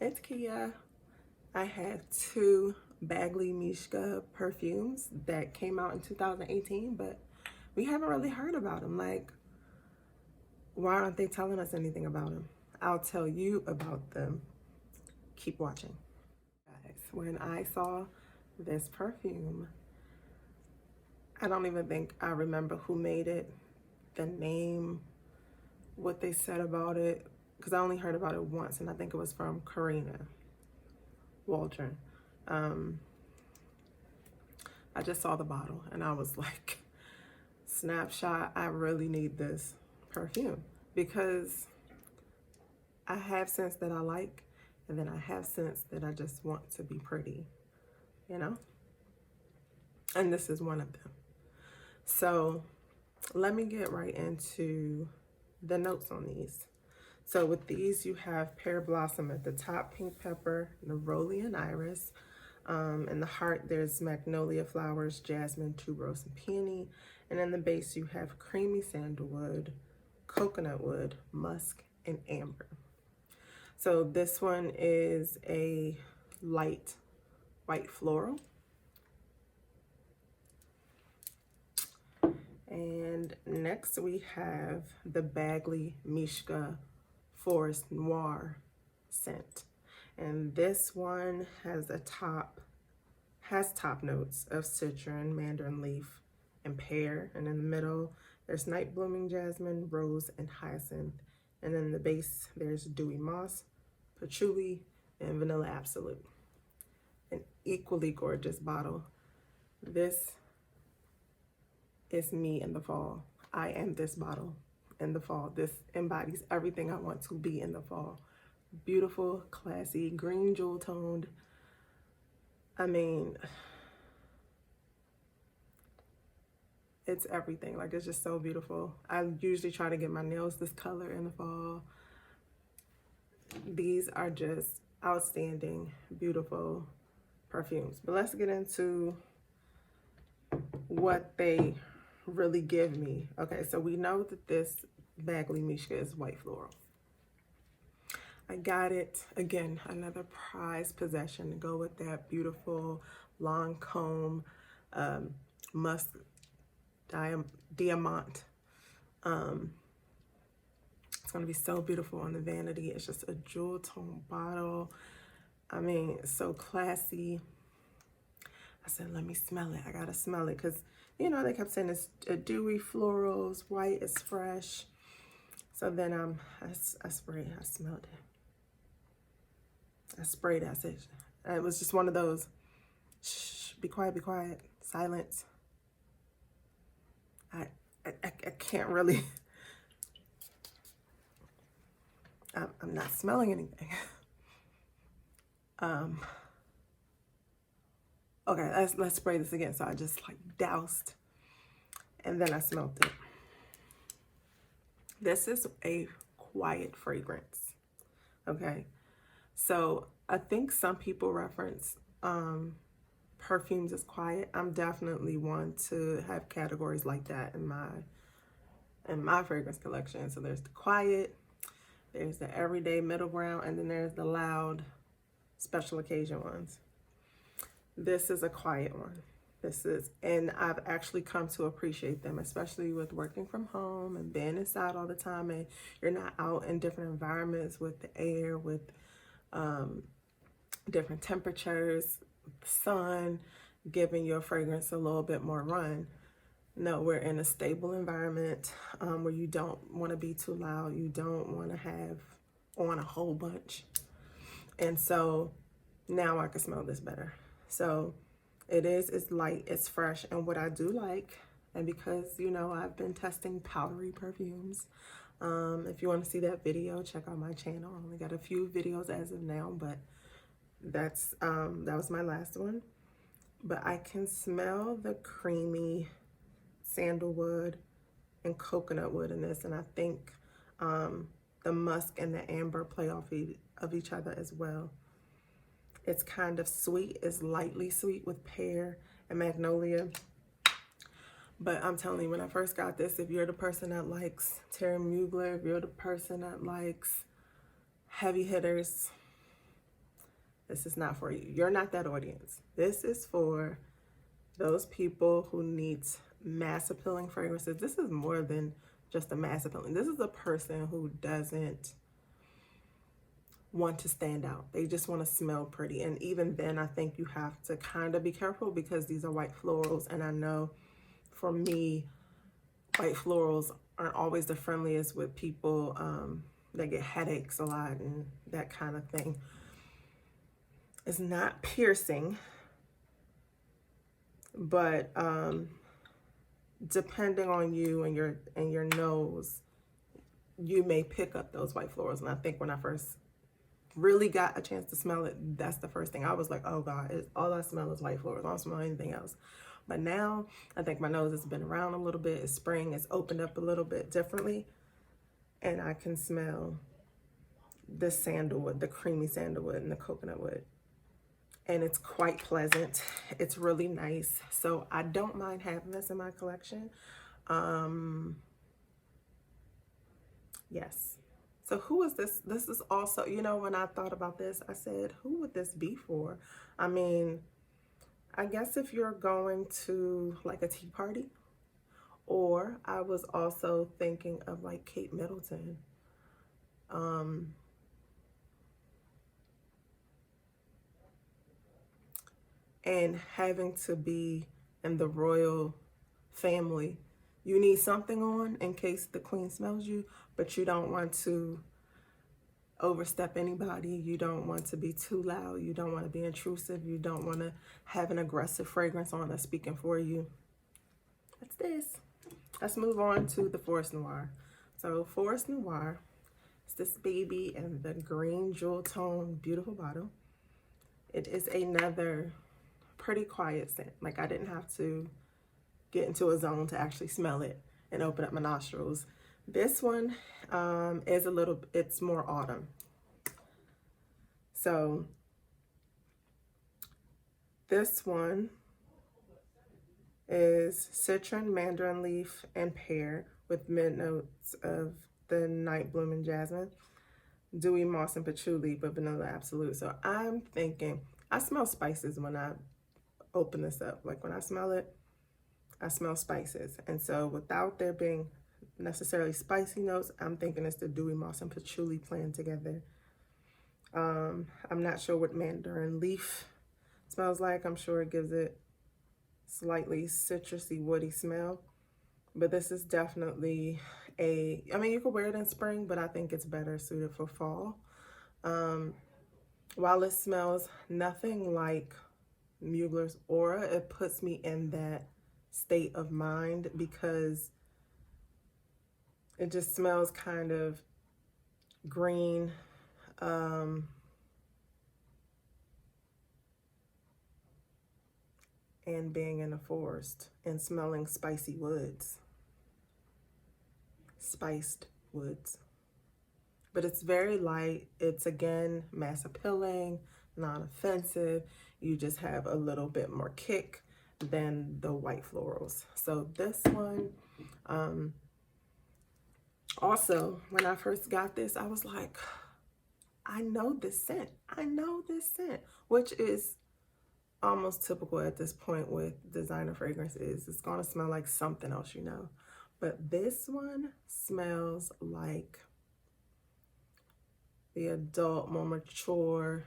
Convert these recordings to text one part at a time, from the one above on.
It's Kia. I have two Badgley Mischka perfumes that came out in 2018, but we haven't really heard about them. Like, why aren't they telling us anything about them? I'll tell you about them. Keep watching. Guys, when I saw this perfume, I don't even think I remember who made it, the name, what they said about it, because I only heard about it once, and I think it was from Karina Waldron. I just saw the bottle and I was like, snapshot, I really need this perfume because I have scents that I like, and then I have scents that I just want to be pretty, you know? And this is one of them. So let me get right into the notes on these. So with these, you have pear blossom at the top, pink pepper, neroli and iris. In the heart, there's magnolia flowers, jasmine, tuberose, and peony. And in the base, you have creamy sandalwood, coconut wood, musk, and amber. So this one is a light white floral. And next we have the Badgley Mischka Forest Noir scent. And this one has top notes of citron, mandarin leaf, and pear. And in the middle, there's night blooming jasmine, rose, and hyacinth. And in the base, there's dewy moss, patchouli, and vanilla absolute. An equally gorgeous bottle. This is me in the fall. I am this bottle in the fall. This embodies everything I want to be in the fall. Beautiful, classy, green jewel toned. I mean, it's everything. Like, it's just so beautiful. I usually try to get my nails this color in the fall. These are just outstanding, beautiful perfumes. But let's get into what they really give me. Okay, so we know that this Badgley Mischka is white floral. I got it, again, another prized possession to go with that beautiful long comb musk diamant. It's gonna be so beautiful on the vanity. It's just a jewel tone bottle. I mean, it's so classy. I said, let me smell it. I gotta smell it because, you know, they kept saying it's a dewy florals, white, it's fresh. So then I sprayed, I smelled it. I sprayed it, I said, it was just one of those, shh, be quiet, silence. I can't really, I'm not smelling anything. Okay, let's spray this again. So I just like doused and then I smelled it. This is a quiet fragrance, okay? So I think some people reference perfumes as quiet. I'm definitely one to have categories like that in my fragrance collection. So there's the quiet, there's the everyday middle ground, and then there's the loud special occasion ones. This is a quiet one. And I've actually come to appreciate them, especially with working from home and being inside all the time, and you're not out in different environments with the air, with different temperatures, the sun, giving your fragrance a little bit more run. No, we're in a stable environment where you don't want to be too loud. You don't want to have on a whole bunch. And so now I can smell this better. So it's light, it's fresh. And what I do like, and because, you know, I've been testing powdery perfumes. If you want to see that video, check out my channel. I only got a few videos as of now, but that was my last one. But I can smell the creamy sandalwood and coconut wood in this, and I think the musk and the amber play off of each other as well. It's kind of sweet, it's lightly sweet with pear and magnolia. But I'm telling you, when I first got this, if you're the person that likes Terry Mugler, if you're the person that likes heavy hitters, This is not for you. You're not that audience. This is for those people who need mass appealing fragrances. This is more than just a mass appealing. This is a person who doesn't want to stand out. They just want to smell pretty. And even then, I think you have to kind of be careful because these are white florals. And I know for me, white florals aren't always the friendliest with people that get headaches a lot and that kind of thing. It's not piercing, but depending on you and your nose, you may pick up those white florals. And I think when I first really got a chance to smell it, that's the first thing I was like, oh God, all I smell is white florals. I don't smell anything else. But now I think my nose has been around a little bit. It's spring. It's opened up a little bit differently. And I can smell the sandalwood, the creamy sandalwood and the coconut wood. And it's quite pleasant. It's really nice. So I don't mind having this in my collection. Yes. So who is this? This is also, you know, when I thought about this, I said, who would this be for? I mean, I guess if you're going to like a tea party, or I was also thinking of like Kate Middleton. And having to be in the royal family, you need something on in case the queen smells you, but you don't want to overstep anybody. You don't want to be too loud. You don't want to be intrusive. You don't want to have an aggressive fragrance on that's speaking for you. That's this. Let's move on to the Forest Noir. So Forest Noir is this baby in the green jewel tone, beautiful bottle. It is another pretty quiet scent. Like I didn't have to get into a zone to actually smell it and open up my nostrils. This one is it's more autumn. So this one is citron, mandarin leaf, and pear with mid notes of the night blooming jasmine, dewy moss and patchouli, but vanilla absolute. So I'm thinking, I smell spices when I open this up. Like when I smell it, I smell spices. And so without there being necessarily spicy notes, I'm thinking it's the dewy moss and patchouli playing together. I'm not sure what mandarin leaf smells like. I'm sure it gives it slightly citrusy, woody smell. But this is definitely I mean, you could wear it in spring, but I think it's better suited for fall. While it smells nothing like Mugler's Aura, it puts me in that state of mind because it just smells kind of green, and being in a forest and smelling spicy woods, spiced woods. But it's very light. It's again mass appealing, non-offensive. You just have a little bit more kick than the white florals. So this one, also when I first got this, I was like, I know this scent. I know this scent, which is almost typical at this point with designer fragrances. It's gonna smell like something else, you know. But this one smells like the adult, more mature,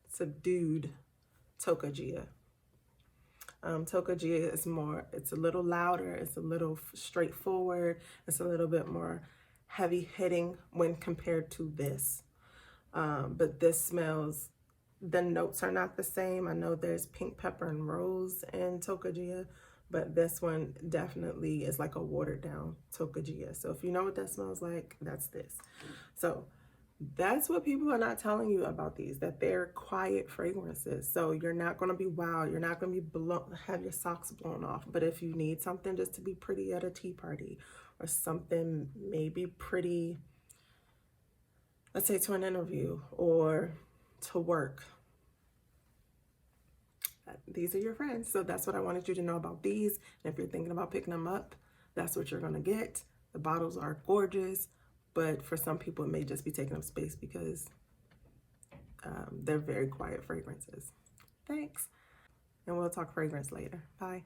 subdued Toccagia. Toccagia is more, it's a little louder, it's a little straightforward, it's a little bit more heavy hitting when compared to this. But this smells, the notes are not the same. I know there's pink pepper and rose in Toccagia, but this one definitely is like a watered down Toccagia. So if you know what that smells like, that's this. So that's what people are not telling you about these, that they're quiet fragrances. So you're not going to be wild. You're not going to be have your socks blown off. But if you need something just to be pretty at a tea party or something maybe pretty, let's say to an interview or to work, these are your friends. So that's what I wanted you to know about these. And if you're thinking about picking them up, that's what you're going to get. The bottles are gorgeous. But for some people, it may just be taking up space because they're very quiet fragrances. Thanks. And we'll talk fragrance later. Bye.